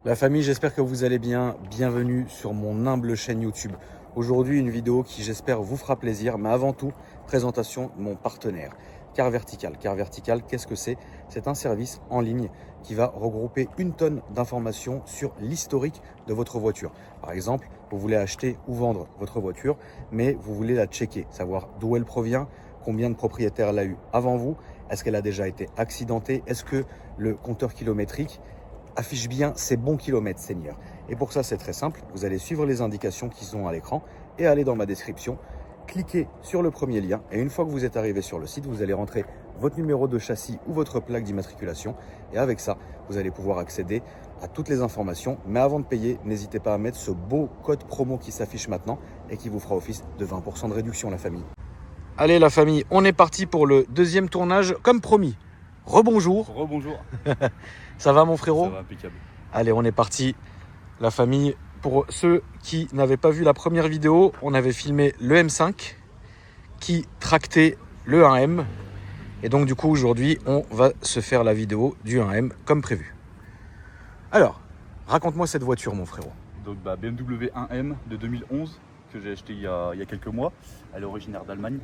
La famille, j'espère que vous allez bien. Bienvenue sur mon humble chaîne YouTube. Aujourd'hui, une vidéo qui, j'espère, vous fera plaisir. Mais avant tout, présentation de mon partenaire, Car Vertical. Car Vertical, qu'est-ce que c'est? C'est un service en ligne qui va regrouper une tonne d'informations sur l'historique de votre voiture. Par exemple, vous voulez acheter ou vendre votre voiture, mais vous voulez la checker, savoir d'où elle provient, combien de propriétaires elle a eu avant vous, est-ce qu'elle a déjà été accidentée, est-ce que le compteur kilométrique affiche bien ses bons kilomètres, Seigneur. Et pour ça, c'est très simple. Vous allez suivre les indications qui sont à l'écran et aller dans ma description. Cliquez sur le premier lien et une fois que vous êtes arrivé sur le site, vous allez rentrer votre numéro de châssis ou votre plaque d'immatriculation. Et avec ça, vous allez pouvoir accéder à toutes les informations. Mais avant de payer, n'hésitez pas à mettre ce beau code promo qui s'affiche maintenant et qui vous fera office de 20% de réduction, la famille. Allez, la famille, on est parti pour le deuxième tournage, comme promis. Rebonjour. Rebonjour. Ça va, mon frérot? Ça va, impeccable. Allez, on est parti, la famille. Pour ceux qui n'avaient pas vu la première vidéo, on avait filmé le M5 qui tractait le 1M. Et donc, du coup, aujourd'hui, on va se faire la vidéo du 1M comme prévu. Alors, raconte-moi cette voiture, mon frérot. Donc, BMW 1M de 2011 que j'ai acheté il y a quelques mois. Elle est originaire d'Allemagne.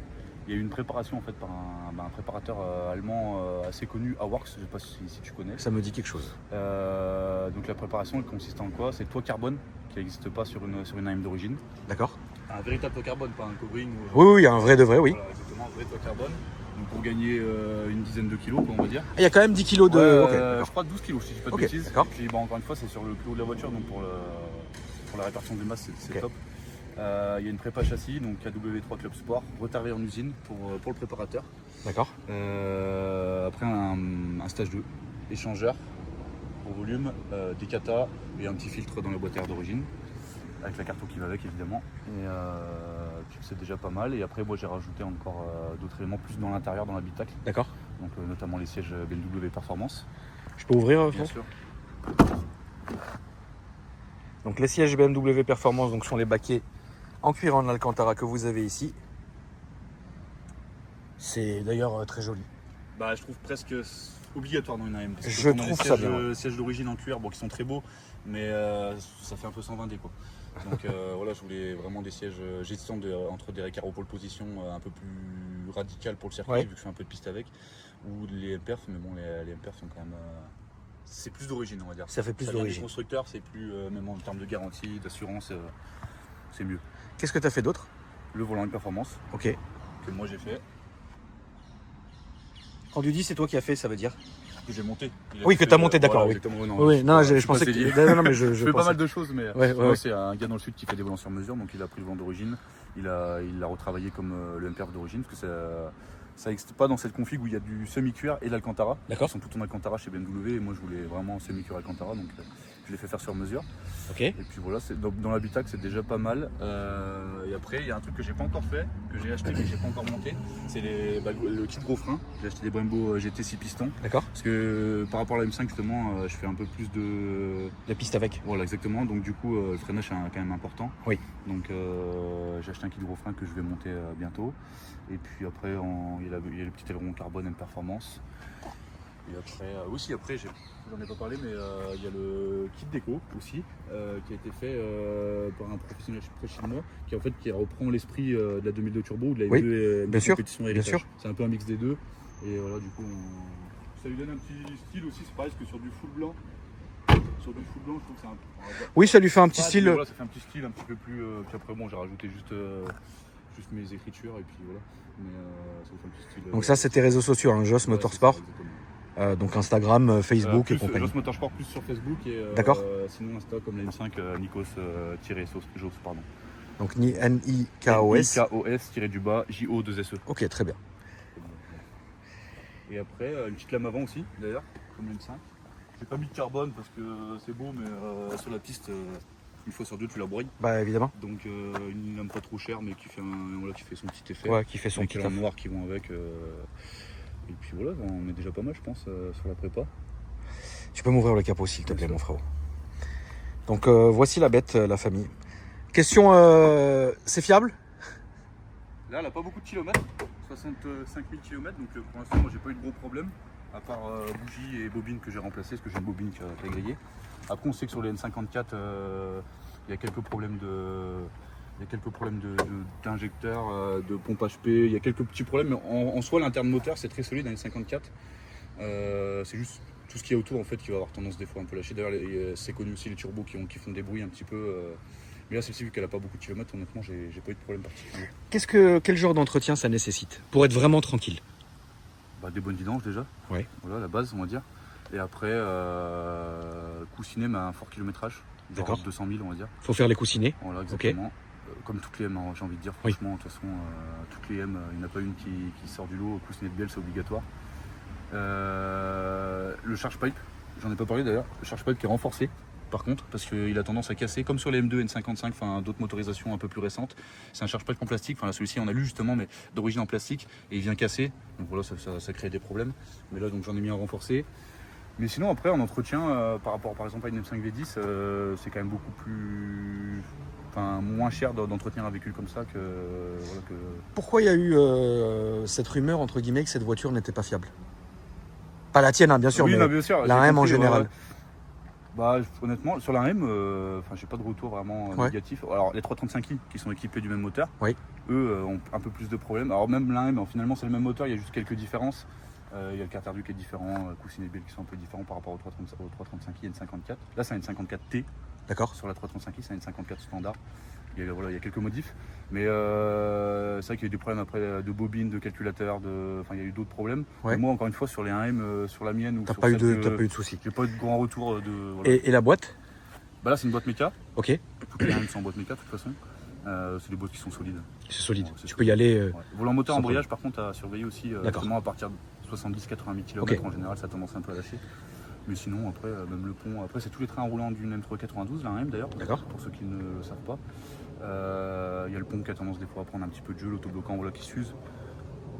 Il y a eu une préparation en fait par un préparateur allemand assez connu, Aworks, je ne sais pas si tu connais. Ça me dit quelque chose. Donc la préparation elle consiste en quoi? C'est le toit carbone qui n'existe pas sur une AM d'origine. D'accord. Un véritable toit carbone, pas un covering. Oui, un vrai de vrai, oui. Voilà, exactement, un vrai toit carbone. Donc pour gagner une dizaine de kilos, on va dire. Il y a quand même 10 kilos de... Ouais, je crois 12 kilos, si je ne dis pas de bêtises. D'accord. Et puis encore une fois, c'est sur le plus haut de la voiture, donc pour la répartition des masses, c'est top. Il y a une prépa châssis, donc KW3 Club Sport, retardé en usine pour le préparateur. D'accord. Après un stage 2, échangeur pour volume, des katas et un petit filtre dans la boîte à air d'origine, avec la carte qui va avec évidemment. Et puis c'est déjà pas mal. Et après moi j'ai rajouté encore d'autres éléments plus dans l'intérieur, dans l'habitacle. D'accord. Donc notamment les sièges BMW Performance. Je peux ouvrir, bien sûr. Donc les sièges BMW Performance donc, sont les baquets en cuir en Alcantara que vous avez ici. C'est d'ailleurs très joli. Je trouve presque obligatoire dans une AM. Je trouve ça bien. Sièges d'origine en cuir, bon, qui sont très beaux, mais ça fait un peu 120D quoi. Donc voilà, je voulais vraiment des sièges gestion entre des récaros pole position un peu plus radical pour le circuit, vu que je fais un peu de piste avec, ou les M-Perf, mais bon, les M-Perf sont quand même. C'est plus d'origine, on va dire. Ça fait plus d'origine. Les constructeurs, c'est plus, même en termes de garantie, d'assurance, c'est mieux. Qu'est-ce que tu as fait d'autre? Le volant de performance. Ok. Que moi j'ai fait. Quand tu dis c'est toi qui as fait, ça veut dire? Que j'ai monté. Oui, que tu as monté, d'accord. Voilà, oui. Non, oui, non, je pensais que. Non, mais je fais pas mal de choses, mais ouais. c'est un gars dans le sud qui fait des volants sur mesure, donc il a pris le volant d'origine, il l'a retravaillé comme le MPF d'origine, parce que ça n'existe pas dans cette config où il y a du semi-cuir et de l'Alcantara. D'accord. Ils sont tout en Alcantara chez BMW et moi je voulais vraiment semi-cuir Alcantara, donc je l'ai fait faire sur mesure. Ok. Et puis voilà, dans l'habitacle c'est déjà pas mal. Et après il y a un truc que j'ai pas encore fait, que j'ai acheté mais que j'ai pas encore monté, c'est le kit gros frein. J'ai acheté des Brembo GT 6 pistons. D'accord. Parce que par rapport à la M5 justement, je fais un peu plus de piste avec. Voilà, exactement. Donc du coup le freinage est quand même important. Oui. Donc j'ai acheté un kit gros frein que je vais monter bientôt. Et puis après il y a le petit aileron carbone M Performance. Et après j'en ai pas parlé, mais il y a le kit déco aussi qui a été fait par un professionnel près chez moi, qui reprend l'esprit de la 2002 Turbo ou de la M2 bien sûr, compétition électrique. C'est un peu un mix des deux. Et voilà, du coup ça lui donne un petit style aussi. C'est pareil que sur du full blanc. Sur du full blanc, je trouve que c'est un. Oui, ça lui fait un petit style. Voilà, ça fait un petit style un petit peu plus. Puis après bon, j'ai rajouté juste mes écritures et puis voilà. Mais ça fait un petit style. Donc ça, c'est tes réseaux sociaux, hein, Joss Motorsport. Donc Instagram, Facebook et compagnie. Joss Motorsport plus sur Facebook et d'accord. Sinon Insta comme la M5 Nikos pardon. Donc Nikos. Nikos JO2SE. Ok, très bien. Et après une petite lame avant aussi d'ailleurs comme M5. J'ai pas mis de carbone parce que c'est beau, mais sur la piste une fois sur deux tu la broyes. Bah évidemment. Donc une lame pas trop chère mais qui fait son petit effet. Ouais, qui fait son petit effet. Noir qui vont avec. Et puis voilà, on est déjà pas mal je pense sur la prépa. Tu peux m'ouvrir le capot s'il te plaît mon frérot. Donc voici la bête, la famille. Question, c'est fiable? Là elle a pas beaucoup de kilomètres, 65 000 km, donc pour l'instant moi j'ai pas eu de gros problèmes, à part bougies et bobines que j'ai remplacées, parce que j'ai une bobine qui a grillé. Après, on sait que sur les N54, il y a quelques problèmes d'injecteurs, de pompe HP, il y a quelques petits problèmes, mais en soi, l'interne moteur, c'est très solide dans les N54. C'est juste tout ce qui est autour en fait qui va avoir tendance des fois un peu lâcher. D'ailleurs, c'est connu aussi les turbos qui font des bruits un petit peu. Mais là, celle-ci, vu qu'elle n'a pas beaucoup de kilomètres, honnêtement, j'ai pas eu de problème particulier. Quel genre d'entretien ça nécessite pour être vraiment tranquille? Des bonnes vidanges déjà. Ouais. Voilà la base, on va dire. Et après, coussinet, mais à un fort kilométrage. D'accord. 200 000, on va dire. Faut faire les coussinets. Voilà, exactement. Okay. Comme toutes les M, j'ai envie de dire. Franchement, de toute façon, toutes les M, il n'y en a pas une qui sort du lot. Coussinet de bielle, c'est obligatoire. Le charge pipe, j'en ai pas parlé d'ailleurs. Le charge pipe qui est renforcé. Par contre, parce qu'il a tendance à casser, comme sur les M2, N55, enfin d'autres motorisations un peu plus récentes. C'est un charge pipe en plastique, enfin celui-ci on a lu justement, mais d'origine en plastique, et il vient casser. Donc voilà, ça crée des problèmes. Mais là, donc j'en ai mis un renforcé. Mais sinon, après, en entretien, par rapport par exemple à une M5 V10, c'est quand même beaucoup plus. Enfin, moins cher d'entretenir un véhicule comme ça que. Pourquoi il y a eu cette rumeur, entre guillemets, que cette voiture n'était pas fiable? Pas la tienne, hein, bien sûr, oui, mais non, bien sûr, la M en général. Honnêtement, sur la M, j'ai pas de retour vraiment négatif. Alors, les 335i qui sont équipés du même moteur, eux ont un peu plus de problèmes. Alors, même la M, finalement, c'est le même moteur, il y a juste quelques différences. Il y a le carter qui est différent, coussinet bielle qui sont un peu différents par rapport au 335i N54. Là, c'est un N54T. D'accord. Sur la 335i, c'est un N54 standard. Il y a quelques modifs. Mais c'est vrai qu'il y a eu des problèmes après de bobines, de calculateurs, il y a eu d'autres problèmes. Mais moi, encore une fois, sur les 1M, sur la mienne, t'as pas eu de soucis. J'ai pas eu de grand retour Et la boîte? Là, c'est une boîte méca. Ok. Toutes les 1M sont en boîte méca, de toute façon. C'est des boîtes qui sont solides. C'est solide. Tu peux y aller. Volant moteur embrayage, par contre, à surveiller aussi. Justement, à partir de 70-80 000 km, en général, ça tendance un peu à lâcher. Mais sinon, après, même le pont. Après, c'est tous les trains roulants d'une M392, la 1M d'ailleurs. D'accord. Pour ceux qui ne le savent pas. Il y a le pont qui a tendance des fois à prendre un petit peu de jeu, l'autobloquant qui s'use.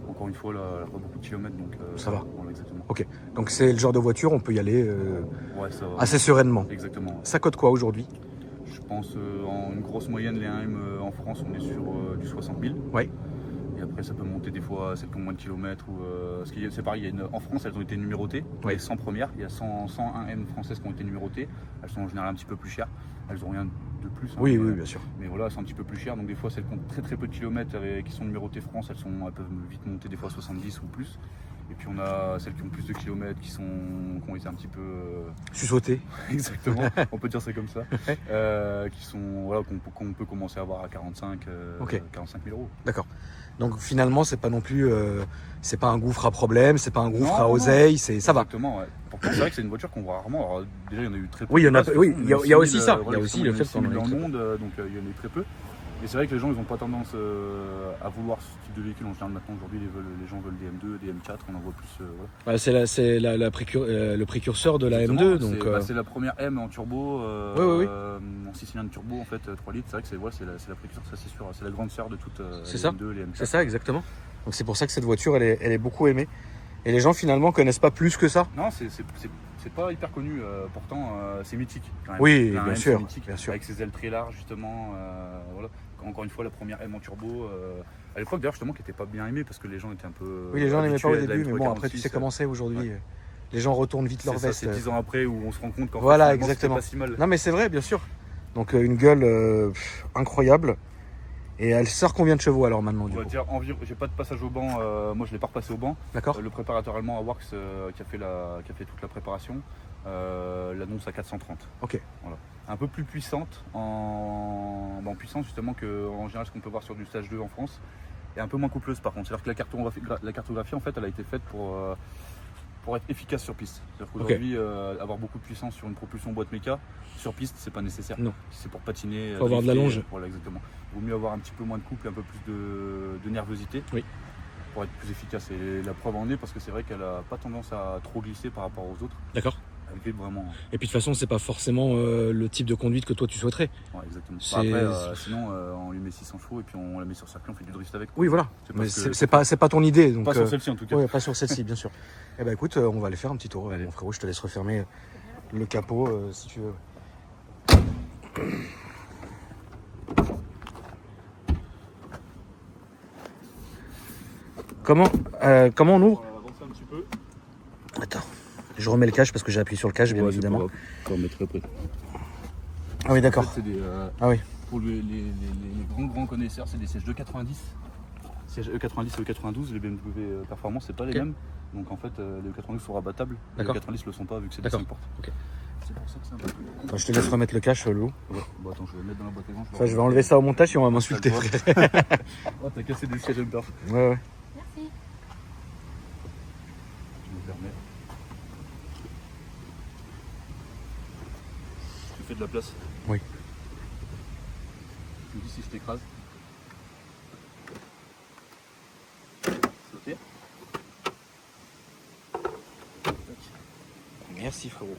Encore une fois, là, elle n'a pas beaucoup de kilomètres, donc ça va. Voilà, exactement. Ok. Donc c'est le genre de voiture, on peut y aller ça va. assez sereinement. Exactement. Ouais. Ça coûte quoi aujourd'hui? Je pense en une grosse moyenne, les 1M en France, on est sur du 60 000. Ouais. Et après, ça peut monter des fois à celles qui ont moins de kilomètres. C'est pareil, en France, elles ont été numérotées. Les 100 premières, il y a 101 M françaises qui ont été numérotées. Elles sont en général un petit peu plus chères. Elles n'ont rien de plus. Oui, bien sûr. Mais voilà, elles sont un petit peu plus chères. Donc des fois, celles qui ont très très peu de kilomètres et qui sont numérotées France, elles peuvent vite monter des fois 70 ou plus. Et puis on a celles qui ont plus de kilomètres, qui ont été un petit peu... Sussautées. Exactement, on peut dire ça comme ça. Qu'on peut commencer à avoir à 45 000 euros. D'accord. Donc finalement, c'est pas non plus, c'est pas un gouffre à problème, c'est pas un gouffre à oseille, ça va. Exactement, ouais. Pourtant, c'est vrai que c'est une voiture qu'on voit rarement. Alors, déjà, il y en a eu très peu. Oui, il y a aussi ça. Il y a aussi le fait qu'on en a eu dans le monde, donc il y en a eu très peu. Et c'est vrai que les gens, ils n'ont pas tendance à vouloir ce type de véhicule en général. Maintenant, aujourd'hui, les gens veulent des M2, des M4, on en voit plus. Voilà. C'est le précurseur de la M2. Donc, c'est la première M en turbo, en 6 cylindres turbo, en fait, 3 litres. C'est vrai que c'est la précurseur, ça c'est sûr. C'est la grande sœur de toutes les M2, les M4. C'est ça, exactement. Donc c'est pour ça que cette voiture, elle est beaucoup aimée. Et les gens, finalement, connaissent pas plus que ça. Non, c'est pas hyper connu, pourtant c'est mythique quand même. Oui, bien sûr, bien sûr. Avec ses ailes très larges justement, voilà. Encore une fois la première M en turbo, à l'époque d'ailleurs justement qui n'était pas bien aimée parce que les gens étaient un peu... Oui, les gens n'aimaient pas au début, mais bon après tu sais comment c'est aujourd'hui, les gens retournent vite leur veste. C'est 10 ans après où on se rend compte qu'en voilà, fait, exactement. pas si mal. Non mais c'est vrai, bien sûr. Donc une gueule incroyable. Et elle sort combien de chevaux alors maintenant? On va dire environ, j'ai pas de passage au banc, moi je l'ai pas repassé au banc. D'accord. Le préparateur allemand à Works qui a fait toute la préparation l'annonce à 430. Ok. Voilà. Un peu plus puissante en puissance justement qu'en général ce qu'on peut voir sur du stage 2 en France. Et un peu moins coupleuse par contre. C'est-à-dire que la cartographie en fait elle a été faite pour être efficace sur piste. C'est-à-dire qu'aujourd'hui, avoir beaucoup de puissance sur une propulsion boîte méca, sur piste, c'est pas nécessaire. Non. C'est pour patiner. Il faut avoir de la longe. Voilà, exactement. Il vaut mieux avoir un petit peu moins de couple, un peu plus de nervosité. Oui. Pour être plus efficace. Et la preuve en est parce que c'est vrai qu'elle n'a pas tendance à trop glisser par rapport aux autres. D'accord. Elle grippe vraiment. Et puis de toute façon, c'est pas forcément le type de conduite que toi tu souhaiterais. Ouais, exactement. Après, sinon, on lui met 600 chevaux et puis on la met sur circuit, on fait du drift avec. Oui, voilà. Mais c'est pas ton idée. Donc, pas sur celle-ci en tout cas. Ouais, pas sur celle-ci, bien sûr. Eh ben écoute, on va aller faire un petit tour. Mon frérot, je te laisse refermer le capot si tu veux. Comment on ouvre? On va avancer un petit peu. Attends, Je remets le cache parce que j'ai appuyé sur le cache, bien évidemment. Je vais remettre après. Ah oui, d'accord. En fait, Ah oui. Pour les grands connaisseurs, c'est des sièges E90. Sièges E90 et E92, les BMW Performance, c'est pas les mêmes. Donc en fait, les E92 sont rabattables. Les E90 le sont pas vu que c'est des 5 portes. Okay. C'est pour ça que c'est un peu plus. Attends, je te laisse remettre le cache, Lou. Ouais. Bon, attends, je vais le mettre dans la boîte à gants. Enfin, je vais enlever ça au montage et on va m'insulter, frère. Oh, t'as cassé des sièges M-Perf. Ouais, ouais. Merci. Je me permets. Tu fais de la place? Oui. Tu me dis si je t'écrase. C'est ok? Merci, frérot.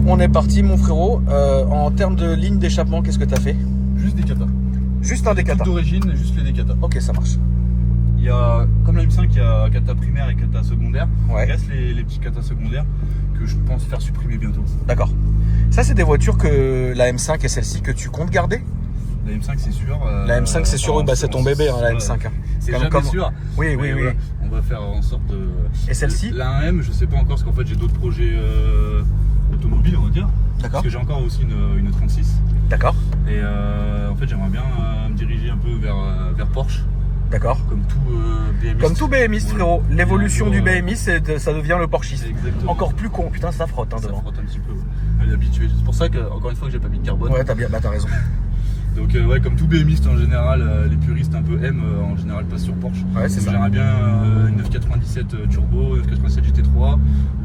On est parti, mon frérot. En termes de ligne d'échappement, qu'est-ce que tu as fait? Juste des katas. Juste un des katas. D'origine, juste les katas. Ok, ça marche. Il y a, comme la M5, il y a kata primaire et kata secondaire. Ouais. Il reste les petits katas secondaires que je pense faire supprimer bientôt. D'accord. Ça, c'est des voitures que la M5 et celle-ci que tu comptes garder? La M5, c'est sûr. La M5, c'est sûr, bah, c'est ton bébé, hein, la M5. Hein. C'est jamais sûr. Oui, oui, oui. Voilà, on va faire en sorte de... Et celle-ci? La 1M, je sais pas encore, parce qu'en fait, j'ai d'autres projets automobiles, on va dire. D'accord. Parce que j'ai encore aussi une 36. D'accord. Et en fait, j'aimerais bien me diriger un peu vers Porsche. D'accord. Comme tout BMiste. Comme tout BMiste, voilà. frérot. L'évolution du BMiste, ça devient le Porschiste. Exactement. Encore plus con. Putain, ça frotte, hein, ça devant. frotte un petit peu. Elle est habituée. C'est pour ça que, encore une fois, que j'ai pas mis de carbone. Ouais, t'as bien, bah, t'as raison. Donc ouais, comme tout BMiste en général, les puristes un peu M en général passent sur Porsche. Ouais, c'est ça. J'aimerais bien une 997 Turbo, une 997 GT3 ou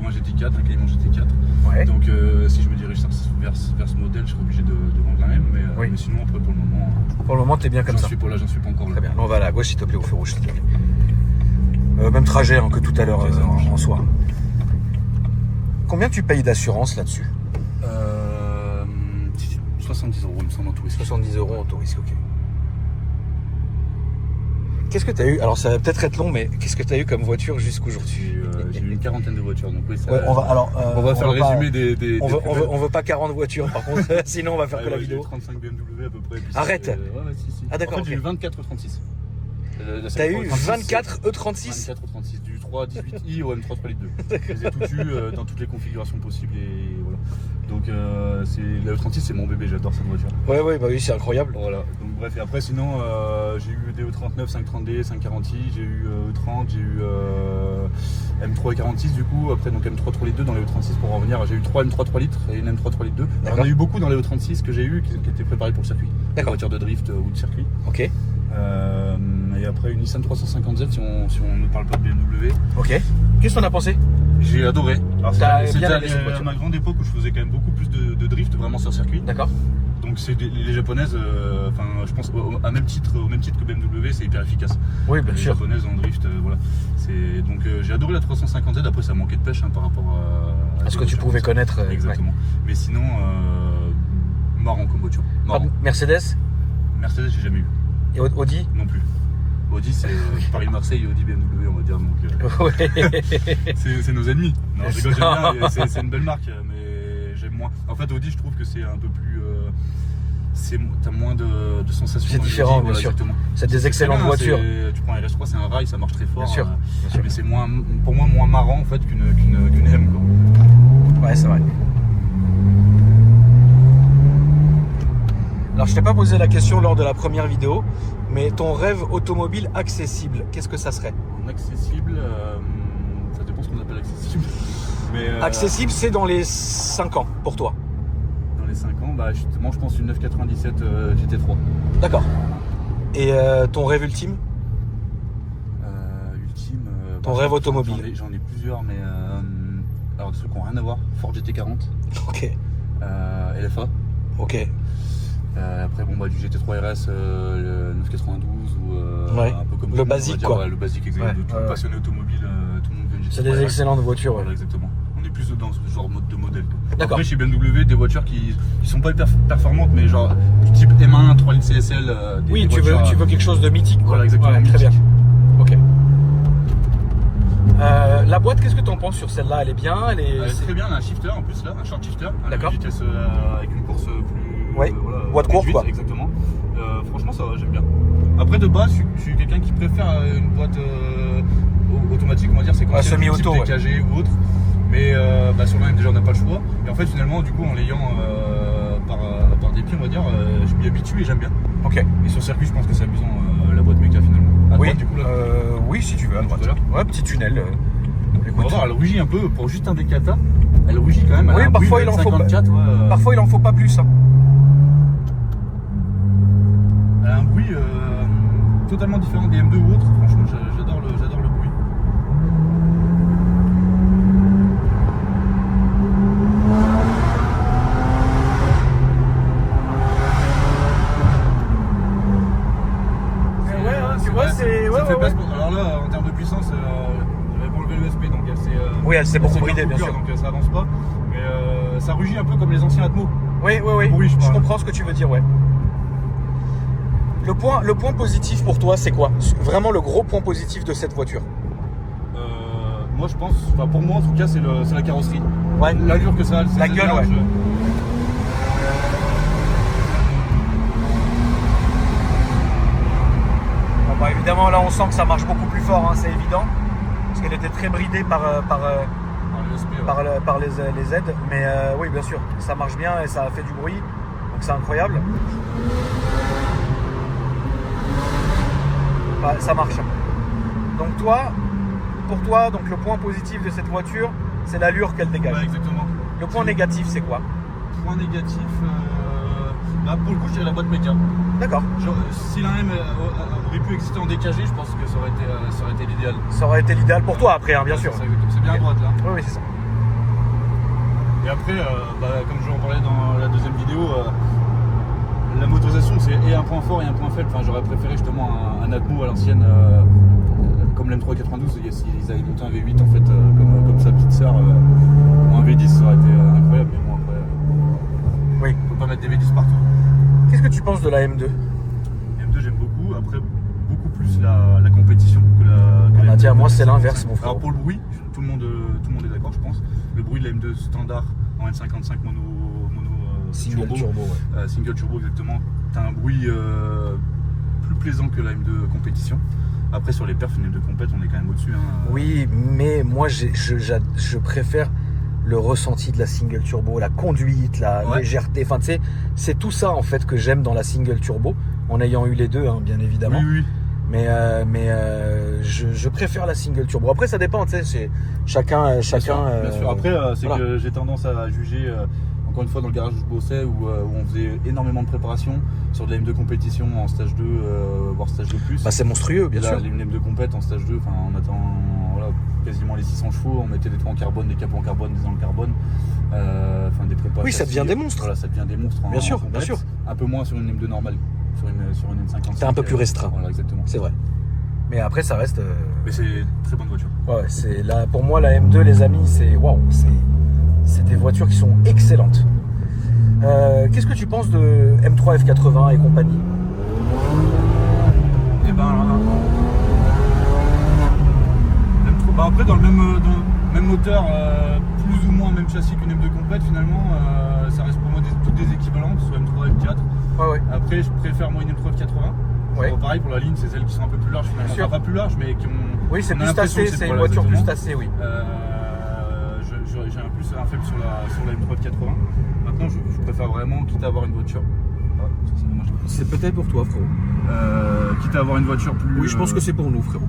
un GT4, un Cayman GT4. Ouais. Donc si je me dirige vers ce modèle, je serai obligé de vendre la M, mais sinon après pour le moment. Pour le moment, t'es bien comme ça. J'en suis pas encore là. Très bien. On va à la gauche, s'il te plaît, au feu rouge, s'il te plaît. Même trajet hein, que tout à l'heure en soi. Combien tu payes d'assurance là-dessus? 70 €, il me semble, en tout risque. 70 € en tout risque, ok. Qu'est-ce que tu as eu? Alors ça va peut-être être long, mais qu'est-ce que tu as eu comme voiture jusqu'aujourd'hui? J'ai eu une quarantaine de voitures, donc oui, ça. Ouais, on va faire le résumé des on veut pas 40 voitures, par contre, sinon on va faire que la vidéo. J'ai eu 35 BMW à peu près. Arrête. Ouais, si. Ah d'accord. En fait, j'ai eu 24 36. T'as eu 24 E36? 24 36, du 318i au M3 3 litres 2. Je les ai tous eus dans toutes les configurations possibles et voilà. Donc la E36 c'est mon bébé, j'adore cette voiture. Ouais, bah oui, c'est incroyable. Voilà, donc bref, et après sinon j'ai eu des E39, 530D, 540i, j'ai eu E30, j'ai eu M3 et 46 du coup, après donc M3 3 litres 2 dans les E36 pour en revenir, j'ai eu 3 M3 3 litres et une M3 3 litres 2. Alors, on a eu beaucoup dans les E36 que j'ai eu qui étaient préparés pour le circuit. D'accord. Voiture de drift ou de circuit. Ok. Et après une Nissan 350Z si on ne parle pas de BMW. Ok. Qu'est-ce que t'en as pensé? J'ai adoré. C'était à ma grande époque où je faisais quand même beaucoup plus de drift vraiment sur circuit. D'accord. Donc c'est les japonaises, je pense au même titre que BMW, c'est hyper efficace. Oui, bien sûr. Les japonaises en drift, voilà. Donc j'ai adoré la 350Z. Après ça manquait de pêche par rapport à ce que tu pouvais connaître. Exactement. Ouais. Mais sinon, marrant comme voiture. Marrant. Mercedes? Mercedes j'ai jamais eu. Et Audi? Non plus. Audi c'est Paris-Marseille et Audi BMW on va dire, donc c'est nos ennemis. Non, je rigole, j'aime bien, c'est une belle marque mais j'aime moins. En fait Audi je trouve que c'est un peu plus... t'as moins de sensations. C'est différent, bien sûr. C'est des excellentes voitures. Tu prends un RS3, c'est un rail, ça marche très fort. Bien sûr. Mais c'est pour moi moins marrant en fait qu'une M quoi. Ouais, c'est vrai. Alors je t'ai pas posé la question lors de la première vidéo, mais ton rêve automobile accessible, qu'est-ce que ça serait? Accessible, ça dépend ce qu'on appelle accessible. Mais, accessible, c'est dans les 5 ans pour toi? Dans les 5 ans, bah justement je pense une 997 GT3. D'accord. Et ton rêve ultime? Ton rêve automobile? J'en ai plusieurs, mais alors des trucs qui n'ont rien à voir. Ford GT40. Ok. LFA. Ok. Après du GT3 RS, le 992 ou ouais. un peu comme le basique quoi. Ouais, le basique exactement. De tout passionné automobile, tout le monde veut une GT3 c'est des RS. excellentes voitures. Voilà, exactement. On est plus dans ce genre de modèle. D'accord. Après chez BMW, des voitures qui sont pas hyper performantes, mais genre du type M1, 3 litres CSL. Oui, tu veux quelque chose de mythique. Quoi. Voilà, exactement. Ouais, très bien. Ok. La boîte, qu'est-ce que tu en penses sur celle-là? Elle est bien, Elle est très bien, elle a un shifter en plus là, un short shifter. D'accord. Vitesse avec une course plus. Ouais. Boîte courte quoi. Exactement. Franchement, ça va, j'aime bien. Après, de base, je suis quelqu'un qui préfère une boîte automatique, on va dire, c'est quand semi-auto, type TKG ou autre. Mais sur la même, déjà, on n'a pas le choix. Et en fait, finalement, du coup, en l'ayant par dépit, on va dire, je m'y habitue et j'aime bien. Ok. Et sur circuit, je pense que c'est amusant la boîte méca finalement. À Oui, droite, du coup, là. oui, si tu veux, à droite. Ouais, petit tunnel. On va voir, elle rougit un peu pour juste un Decata. Elle rougit quand même. Oui, parfois il en faut pas. Parfois il en faut pas plus. Hein. Elle a un bruit totalement différent des M2 ou autres. Franchement, j'adore le bruit. Tu vois, c'est. Ouais. Alors là, en termes de puissance, j'avais pas enlevé l'ESP, donc oui, elle s'est beaucoup bridée, bien sûr. Donc ça avance pas. Mais ça rugit un peu comme les anciens Atmo. Oui. Je comprends ce que tu veux dire, ouais. Le point positif pour toi, c'est quoi? Vraiment le gros point positif de cette voiture? Moi, je pense, pour moi en tout cas, c'est la carrosserie. Ouais. L'allure que ça a. La gueule, ouais. Bon, évidemment, là, on sent que ça marche beaucoup plus fort, hein, c'est évident. Parce qu'elle était très bridée par les aides. Mais oui, bien sûr, ça marche bien et ça a fait du bruit. Donc c'est incroyable. Ça marche. Donc pour toi, donc le point positif de cette voiture, c'est l'allure qu'elle dégage. Ouais, exactement. Le point négatif, c'est quoi? Point négatif, pour le coup, je dirais la boîte méca. D'accord. Si la M aurait pu exister en DKG, je pense que ça aurait été l'idéal. Ça aurait été l'idéal pour toi après, hein, bien sûr. C'est bien à droite là. Oui, c'est ça. Et après, comme je vous en parlais dans la deuxième vidéo, la motorisation c'est et un point fort et un point faible. Enfin, j'aurais préféré justement un Atmo à l'ancienne, comme l'M392. Ils avaient monté un V8 en fait, comme sa petite sœur, ou un V10, ça aurait été incroyable. Mais bon, après, oui. On peut pas mettre des V10 partout. Qu'est-ce que tu penses de la M2? M2, j'aime beaucoup. Après, beaucoup plus la compétition que la M2. Moi, c'est l'inverse, mon frère. Alors pour le bruit, tout le monde est d'accord, je pense. Le bruit de la M2 standard en N55 mono single turbo, ouais. Single turbo, exactement. T'as un bruit plus plaisant que la M2 compétition. Après, sur les perfs, une M2 compète, on est quand même au-dessus. Hein. Oui, mais moi, je préfère le ressenti de la single turbo, la conduite, la légèreté. Enfin, tu sais, c'est tout ça en fait que j'aime dans la single turbo, en ayant eu les deux, hein, bien évidemment. Oui. Mais je préfère la single turbo. Après, ça dépend, tu sais, c'est chacun. Bien sûr. Après, c'est que j'ai tendance à juger. Encore une fois, dans le garage où je bossais, où on faisait énormément de préparation sur de la M2 compétition en stage 2, voire stage 2 plus. C'est monstrueux, bien sûr. Les M2 compète en stage 2, on attend quasiment les 600 chevaux, on mettait des toits en carbone, des capots en carbone, des ailes en carbone, des prépas. Oui, ça devient des monstres. Voilà, ça devient des monstres. Bien sûr. Un peu moins sur une M2 normale, sur une N55. C'est un peu plus restreint. Voilà, exactement. C'est vrai. Mais après, ça reste. Mais c'est une très bonne voiture. Ouais, c'est là, pour moi, la M2, les amis, c'est waouh, c'est des voitures qui sont excellentes. Qu'est-ce que tu penses de M3 F80 et compagnie? Eh ben, après, dans le même moteur, plus ou moins même châssis qu'une M2 complète, finalement, ça reste pour moi toutes des équivalentes, soit M3 F4. Ouais. Après, je préfère moi une M3 F80. Ouais. Pareil pour la ligne, c'est celles qui sont un peu plus larges finalement. Enfin, pas plus larges, mais qui ont. Oui, c'est plus tassé, c'est une voiture plus tassée, oui. J'ai un faible sur la M3 F80. Maintenant, je préfère vraiment, quitte à avoir une voiture. C'est peut-être pour toi, frérot. Quitte à avoir une voiture plus. Oui, je pense que c'est pour nous, frérot.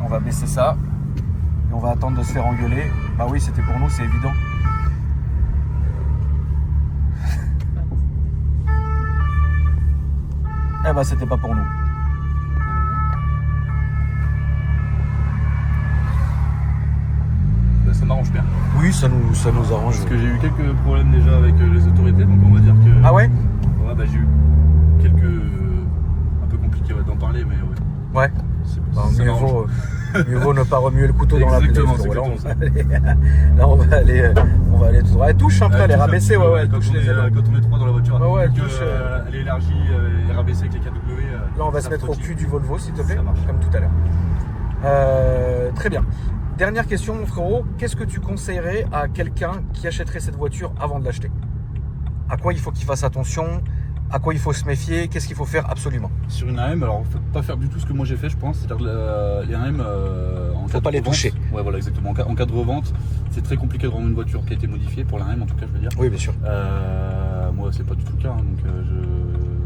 On va baisser ça. Et on va attendre de se faire engueuler. Bah oui, c'était pour nous, c'est évident. Eh bah, c'était pas pour nous. Ça m'arrange bien. Oui, ça nous arrange. Parce que j'ai eu quelques problèmes déjà avec les autorités, donc on va dire que. Ah ouais? Ouais, j'ai eu quelques. Un peu compliqué d'en parler, mais ouais. Ouais. Mieux vaut ne pas remuer le couteau dans la plaie. Là, on va aller tout droit. Elle touche un peu, elle est rabaissée, elle touche les ailes. Quand on est trois dans la voiture, elle est élargie et rabaissée avec les KW. Là, on va se mettre au cul du Volvo, s'il te plaît, comme tout à l'heure. Très bien. Dernière question, mon frérot, qu'est-ce que tu conseillerais à quelqu'un qui achèterait cette voiture avant de l'acheter? À quoi il faut qu'il fasse attention? À quoi il faut se méfier? Qu'est-ce qu'il faut faire absolument? Sur une AM, alors faut pas faire du tout ce que moi j'ai fait, je pense. C'est-à-dire les AM, en Faut cas pas de les revente, toucher. Ouais, voilà, exactement. En cas de revente, c'est très compliqué de rendre une voiture qui a été modifiée pour la AM, en tout cas, je veux dire. Oui, bien sûr. Moi, c'est pas du tout le cas, hein, donc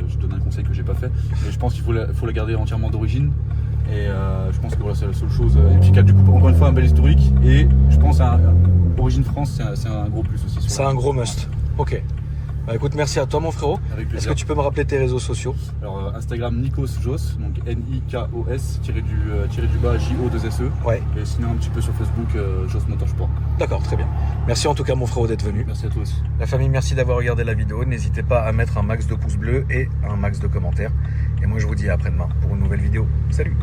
je donne un conseil que j'ai pas fait. Mais je pense qu'il faut la garder entièrement d'origine. Et je pense que voilà, c'est la seule chose. Et puis, du coup, encore une fois, un bel historique. Et je pense à Origine France, c'est un gros plus aussi. C'est un gros must. Ok. Bah écoute, merci à toi mon frérot. Avec Est-ce plaisir. que tu peux me rappeler tes réseaux sociaux? Alors Instagram Nikos Jos, donc Nikos tiré du bas JO2SE. Ouais. Et sinon un petit peu sur Facebook Jos Motorsport. D'accord, très bien. Merci en tout cas mon frérot d'être venu. Merci à toi aussi. La famille, merci d'avoir regardé la vidéo. N'hésitez pas à mettre un max de pouces bleus et un max de commentaires. Et moi je vous dis à après-demain pour une nouvelle vidéo. Salut!